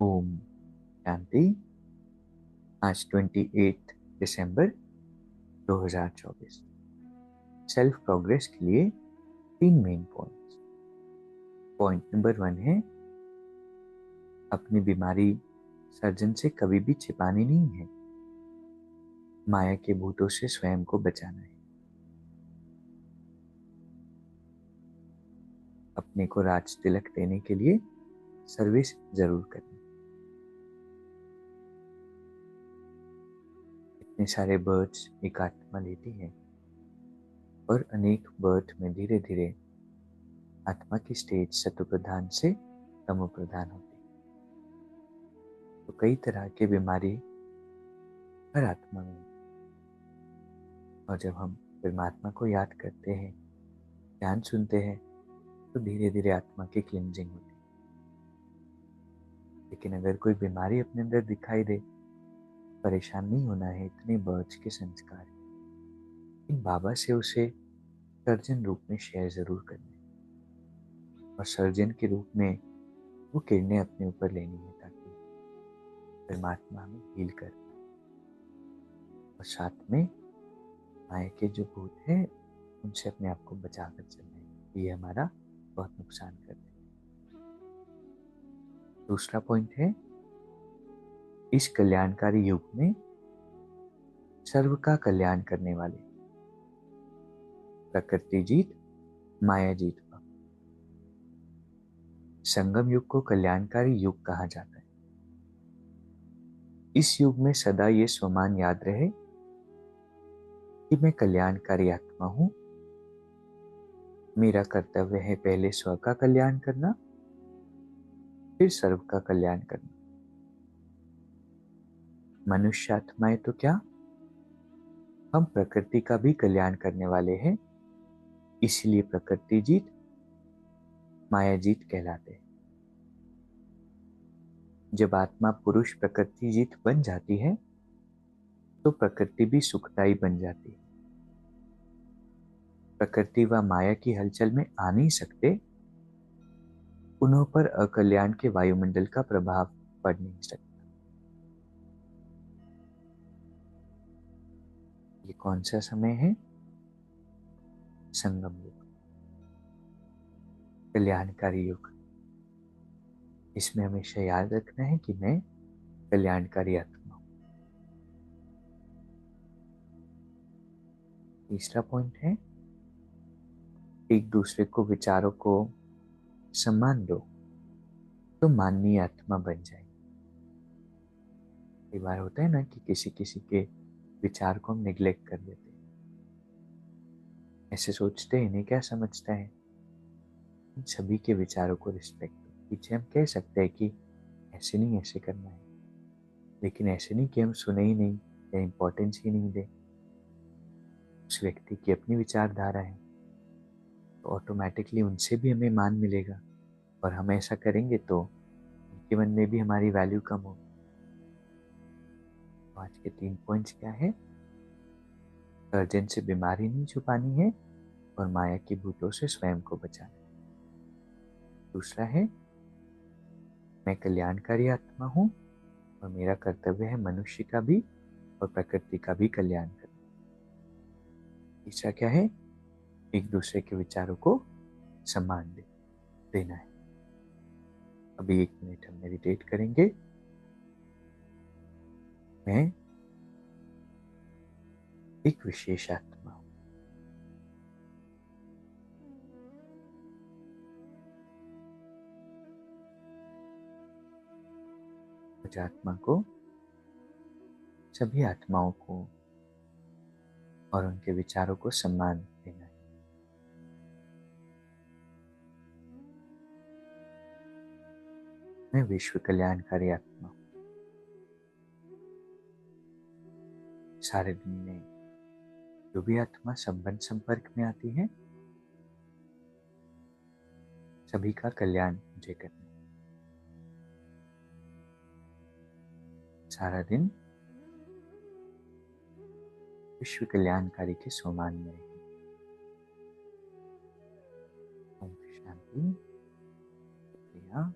ओम शांति। आज 28 दिसंबर 2024। Self progress के लिए 3 मेन पॉइंट्स। पॉइंट नंबर 1 है, अपनी बीमारी सर्जन से कभी भी छिपानी नहीं है, माया के भूतों से स्वयं को बचाना है। अपने को राज तिलक देने के लिए सर्विस जरूर करनी। इतने सारे बर्ड्स एक आत्मा लेती है और अनेक बर्थ में धीरे धीरे आत्मा की स्टेज सत्व प्रधान से तमो प्रधान होती है। तो कई तरह की बीमारी हर आत्मा में है। और जब हम परमात्मा को याद करते हैं, ध्यान सुनते हैं, तो धीरे धीरे आत्मा की क्लिनजिंग होती है। लेकिन अगर कोई बीमारी अपने अंदर दिखाई दे, परेशान नहीं होना है, इतने बर्ड्स के संस्कार इन बाबा से उसे सर्जन रूप में शेयर जरूर करने और सर्जन के रूप में वो किरणें अपने ऊपर लेनी है, ताकि परमात्मा हमें हील कर। और साथ में माया के जो भूत हैं उनसे अपने आप को बचा कर चलना है, ये हमारा बहुत नुकसान करते हैं। दूसरा पॉइंट है, इस कल्याणकारी युग में सर्व का कल्याण करने वाले प्रकृति जीत माया जीत भव। संगम युग को कल्याणकारी युग कहा जाता है। इस युग में सदा ये स्वमान याद रहे कि मैं कल्याणकारी आत्मा हूं। मेरा कर्तव्य है पहले स्व का कल्याण करना, फिर सर्व का कल्याण करना। मनुष्य आत्माएं तो क्या, हम प्रकृति का भी कल्याण करने वाले हैं, इसलिए प्रकृति जीत माया जीत कहलाते हैं। जब आत्मा पुरुष प्रकृति जीत बन जाती है तो प्रकृति भी सुखदायी बन जाती है। प्रकृति व माया की हलचल में आ नहीं सकते, उन्हों पर अकल्याण के वायुमंडल का प्रभाव पड़ नहीं सकता। ये कौन सा समय है? संगम युग, कल्याणकारी युग। इसमें हमेशा याद रखना है कि मैं कल्याणकारी आत्मा हूं। तीसरा पॉइंट है, एक दूसरे को विचारों को सम्मान दो तो माननीय आत्मा बन जाए। कई बार होता है ना कि किसी किसी के विचार को हम निग्लेक्ट कर देते हैं, ऐसे सोचते हैं इन्हें क्या समझता है। इन सभी के विचारों को रिस्पेक्ट दो। पीछे हम कह सकते हैं कि ऐसे नहीं, ऐसे करना है, लेकिन ऐसे नहीं कि हम सुने ही नहीं या इम्पोर्टेंस ही नहीं दे। उस व्यक्ति की अपनी विचारधारा है, तो ऑटोमेटिकली उनसे भी हमें मान मिलेगा, और हम ऐसा करेंगे तो उनके मन में भी हमारी वैल्यू कम होगी। तो आज के 3 पॉइंट्स क्या है? सर्जन से बीमारी नहीं छुपानी है और माया की भूतों से स्वयं को बचाना है। दूसरा है, मैं कल्याणकारी आत्मा हूं और मेरा कर्तव्य है मनुष्य का भी और प्रकृति का भी कल्याण करना। तीसरा क्या है? एक दूसरे के विचारों को सम्मान देना है। अभी 1 मिनट हम मेडिटेट करेंगे। मैं एक विशेष आत्मा हूं। मुझ आत्मा को, सभी आत्माओं को और उनके विचारों को सम्मान देना है। मैं विश्व कल्याणकारी आत्मा हूं। सारे दिन में जो भी आत्मा संबंध संपर्क में आती है, सभी का कल्याण मुझे करना है। सारा दिन विश्व कल्याणकारी के सम्मान में रहें। ओम शांति। शुक्रिया।